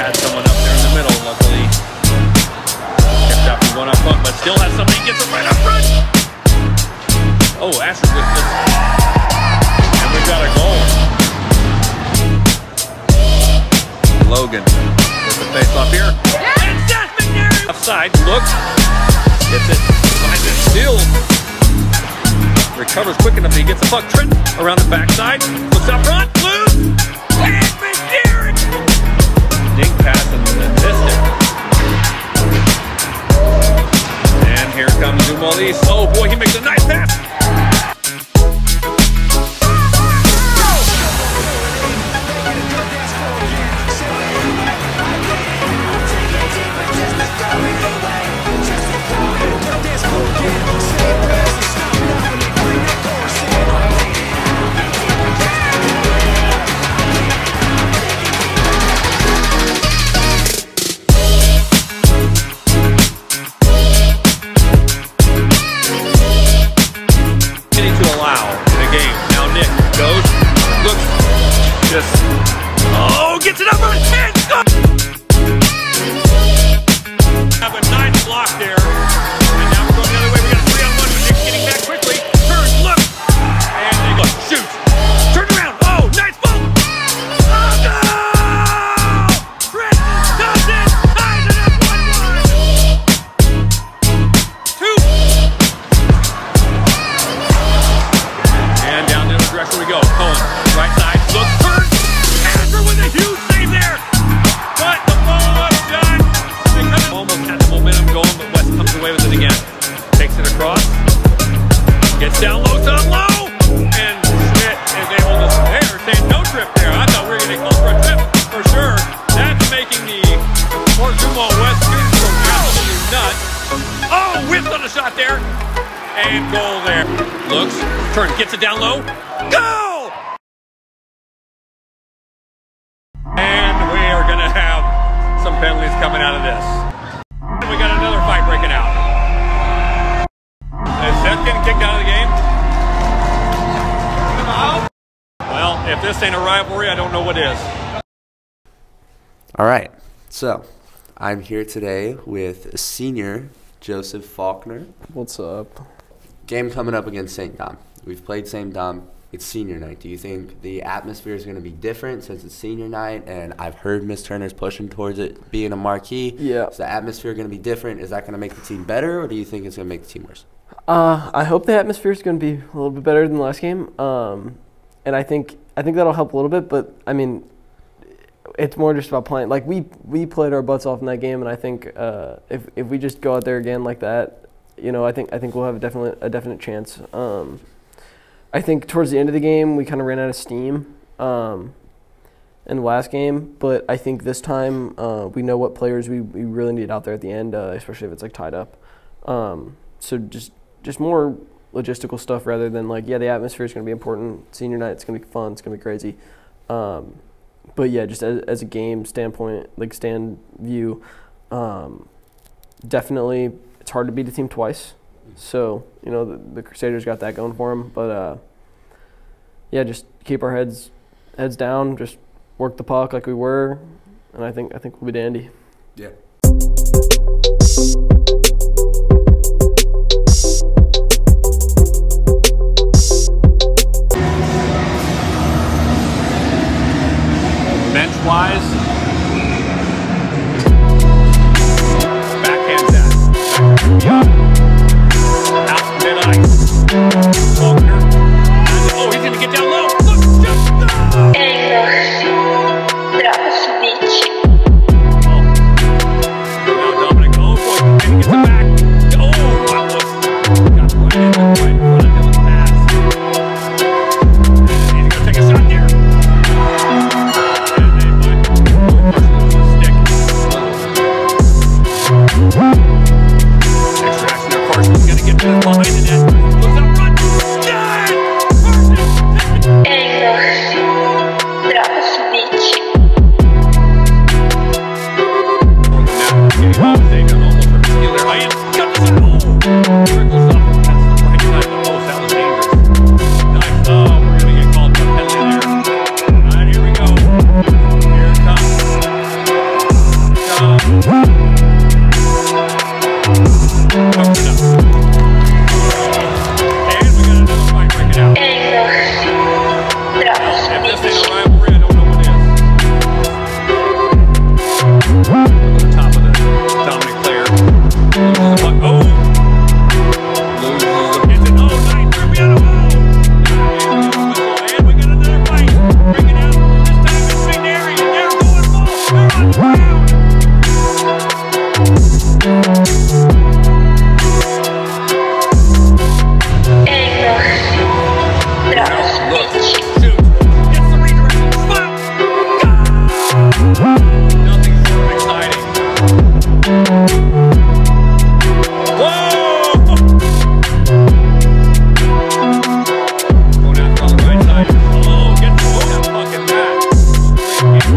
Had someone up there in the middle, luckily. Kept up and going up front, but still has somebody gets it right up front. Oh, Asher with this. And we've got a goal. Logan with the face off here. And Seth McNary! Offside, looks. Gets it. Finds it still. Recovers quick enough, he gets the puck. Trent around the backside. Looks up front. Loose. And McNary! Dink pass and missed it. And here comes Dumolis. Oh boy, he makes a nice pass. Oh, gets it up on his head! Have a nice block there. And now we're going the other way. We got a 3-on-1 with Nick getting back quickly. Turns, look. And they go, shoot. Turn around. Oh, nice ball. Oh, no! Trent does it. Ties it up 1-1. 2. And down the other direction we go. Cohen, right side. Look, turn. With a huge save there, but the follow-up done. Almost had the momentum going, but West comes away with it again. Takes it across, gets down low, and Schmidt is able to there. Saying no trip there. I thought we were going to call for a trip for sure. That's making the Fort Dumont West students go absolutely nuts. Oh, whiffed on a shot there, and goal there. Looks, turns, gets it down low, go! And we are going to have some penalties coming out of this. And we got another fight breaking out. Is Seth getting kicked out of the game? Well, if this ain't a rivalry, I don't know what is. All right, so I'm here today with senior Joseph Faulkner. What's up? Game coming up against St. Dom. We've played St. Dom. It's senior night. Do you think the atmosphere is going to be different since it's senior night? And I've heard Miss Turner's pushing towards it being a marquee. Yeah. Is the atmosphere going to be different? Is that going to make the team better, or do you think it's going to make the team worse? I hope the atmosphere is going to be a little bit better than the last game. And I think that'll help a little bit. But I mean, it's more just about playing. Like we played our butts off in that game, and I think if we just go out there again like that, you know, I think we'll have a definite chance. I think towards the end of the game, we kind of ran out of steam in the last game. But I think this time we know what players we really need out there at the end, especially if it's like tied up. So just more logistical stuff rather than like, yeah, the atmosphere is going to be important. Senior night, it's going to be fun. It's going to be crazy. But yeah, just as a game standpoint, like stand view, definitely it's hard to beat a team twice. So, you know, the Crusaders got that going for them. But, yeah, just keep our heads down, just work the puck like we were, and I think we'll be dandy. Yeah. Bench-wise, backhand that. Yeah. Out mid-ice. Faulkner. Oh, he's going to get down low. Look, just go! Now Dominic, oh boy, and he gets it back. Oh, that was got right in front of Dylan's pass. And he's going to take a shot there. And they put the stick. Extra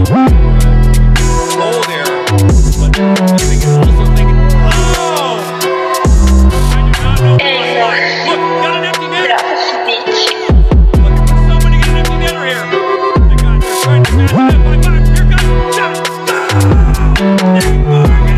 Roll there, but also thinking, oh! I do not know. Look, got an empty netter. Looking for somebody to get an empty netter here. They're trying to match it up by back. Here comes shot. Nick Morgan.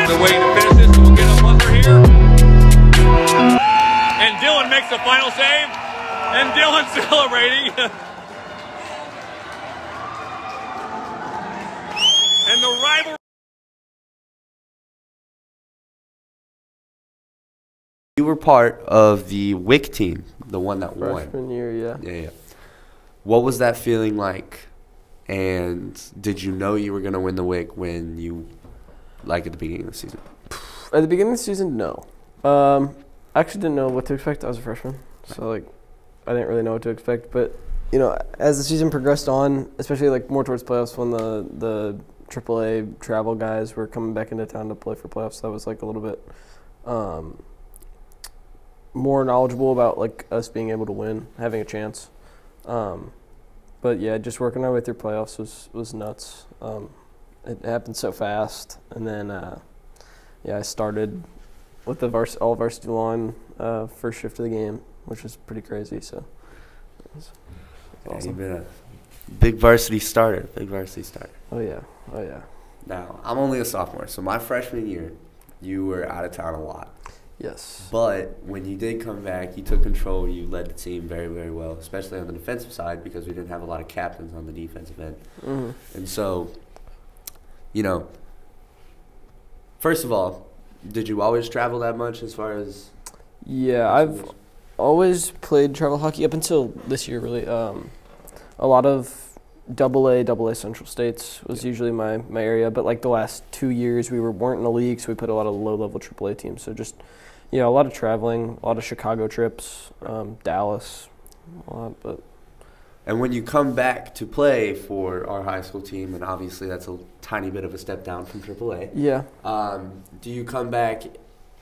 The way to finish this, we'll get a buzzer here. And Dylan makes the final save. And Dylan celebrating. And the rival. You were part of the WIC team, the one that won. Freshman year, yeah. Yeah. What was that feeling like? And did you know you were going to win the WIC when you, like at the beginning of the season? At the beginning of the season, no. I actually didn't know what to expect. I was a freshman, so like I didn't really know what to expect. But you know, as the season progressed on, especially like more towards playoffs, when the AAA travel guys were coming back into town to play for playoffs, that was like a little bit more knowledgeable about like us being able to win, having a chance. But yeah, just working our way through playoffs was nuts. It happened so fast, and then I started with the all varsity line first shift of the game, which was pretty crazy. So it was awesome. You've been a big varsity starter. Oh yeah. Now, I'm only a sophomore, so my freshman year, you were out of town a lot. Yes. But when you did come back, you took control. You led the team very, very well, especially on the defensive side because we didn't have a lot of captains on the defensive end. Mm-hmm. And so, you know, first of all, did you always travel that much as far as? Yeah, I've always played travel hockey up until this year, really. A lot of AA Central States was usually my area, but like the last 2 years we weren't in a league, so we put a lot of low-level AAA teams. So just, you know, a lot of traveling, a lot of Chicago trips, Dallas, a lot. But and when you come back to play for our high school team, and obviously that's a tiny bit of a step down from AAA. Yeah. Do you come back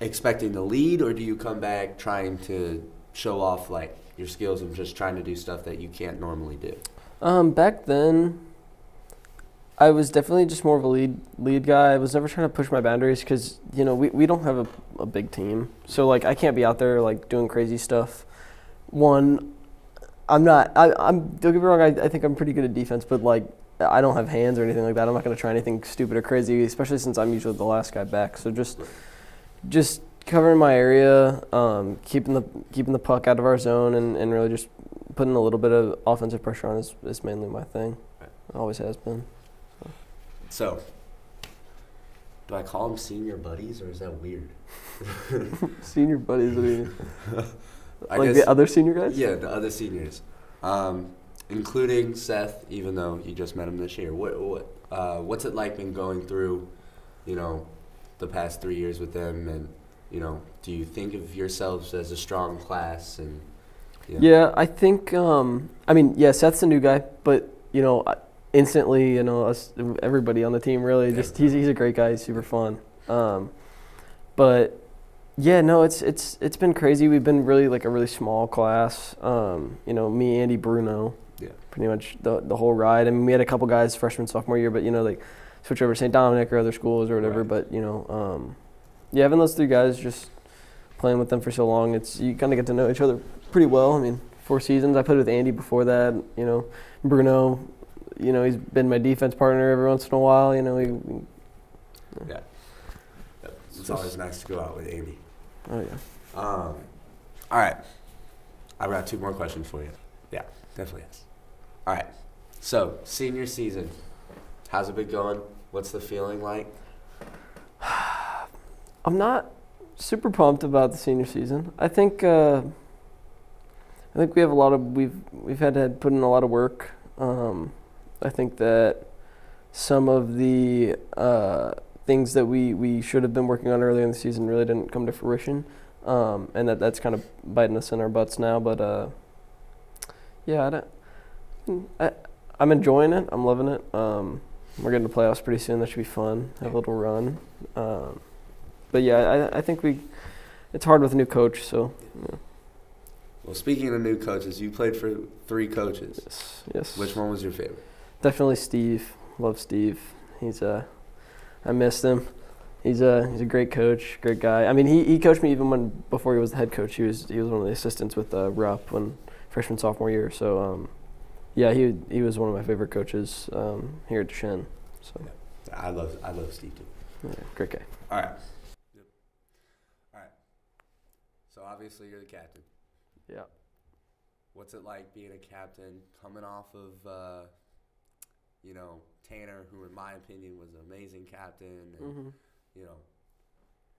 expecting the lead, or do you come back trying to show off like your skills and just trying to do stuff that you can't normally do? Back then, I was definitely just more of a lead guy. I was never trying to push my boundaries because, you know, we don't have a big team. So, like, I can't be out there, like, doing crazy stuff. One, I'm don't get me wrong, I think I'm pretty good at defense, but, like, I don't have hands or anything like that. I'm not going to try anything stupid or crazy, especially since I'm usually the last guy back. So just covering my area, keeping the puck out of our zone, and really just putting a little bit of offensive pressure on is mainly my thing. It always has been. So, do I call them senior buddies, or is that weird? Senior buddies, what do you mean? I guess, the other senior guys? Yeah, the other seniors, including Seth, even though you just met him this year. What's it like been going through, you know, the past 3 years with them, and you know, do you think of yourselves as a strong class? And yeah, I think. Seth's a new guy, but you know, instantly, you know, everybody on the team really just he's a great guy. He's super fun. But yeah, no, it's been crazy. We've been really like a really small class. You know, me, Andy, Bruno. Yeah. Pretty much the whole ride. I mean, we had a couple guys freshman, sophomore year, but you know, like switch over to St.Dominic or other schools or whatever. Right. But you know, having those three guys, just playing with them for so long, you kind of get to know each other pretty well. I mean, 4 seasons. I played with Andy before that. You know, Bruno. You know, he's been my defense partner every once in a while. You know, yeah. It's always nice to go out with Andy. Oh yeah. All right. I've got 2 more questions for you. Yeah, definitely yes. All right. So, senior season. How's it been going? What's the feeling like? I'm not super pumped about the senior season. I think we have a lot of we've had to put in a lot of work. I think that some of the things that we should have been working on earlier in the season really didn't come to fruition, and that's kind of biting us in our butts now. But I'm enjoying it. I'm loving it. We're getting to playoffs pretty soon. That should be fun. Have a little run. But yeah, I think it's hard with a new coach. So. Yeah. Well, speaking of new coaches, you played for 3 coaches. Yes. Which one was your favorite? Definitely Steve. Love Steve. I missed him. He's a great coach, great guy. I mean, he coached me even before he was the head coach. He was one of the assistants with Rupp when freshman sophomore year. So yeah, he was one of my favorite coaches here at Duchesne. So yeah, I love Steve too. Yeah, great guy. All right. Yep. All right. So obviously you're the captain. Yeah. What's it like being a captain, coming off of Tanner, who in my opinion was an amazing captain, and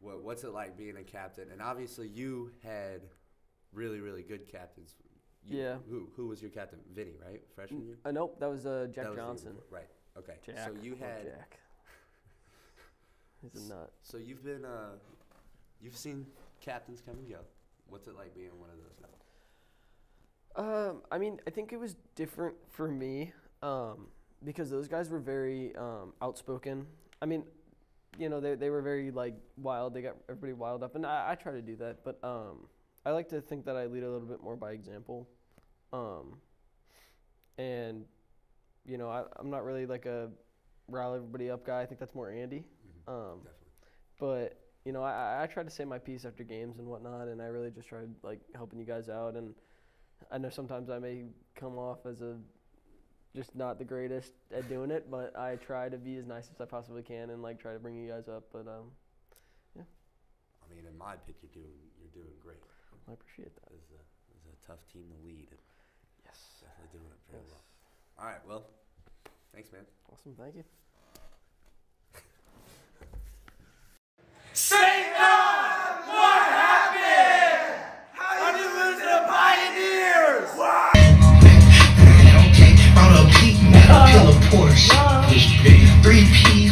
what's it like being a captain? And obviously you had really, really good captains. Yeah. Who was your captain? Vinny, right? Freshman year? Nope, that was Jack Johnson. Right. Okay. Jack. So you had. Jack. He's a nut. So you've seen captains come and go. What's it like being one of those now? I mean, I think it was different for me because those guys were very outspoken. I mean, they were very like wild. They got everybody wild up, and I try to do that. But I like to think that I lead a little bit more by example. And I'm not really like a rile everybody up guy. I think that's more Andy. Definitely. But I try to say my piece after games and whatnot, and I really just tried like helping you guys out. And I know sometimes I may come off as just not the greatest at doing it, but I try to be as nice as I possibly can and like try to bring you guys up. But yeah. I mean, in my opinion, you're doing great. I appreciate that. It's a tough team to lead. And yes. Definitely doing it very well. All right. Well, thanks, man. Awesome. Thank you. St. Dom! What happened? How did you lose to the Pioneers? What? Okay, brought a peak, now a Porsche. 3 P's.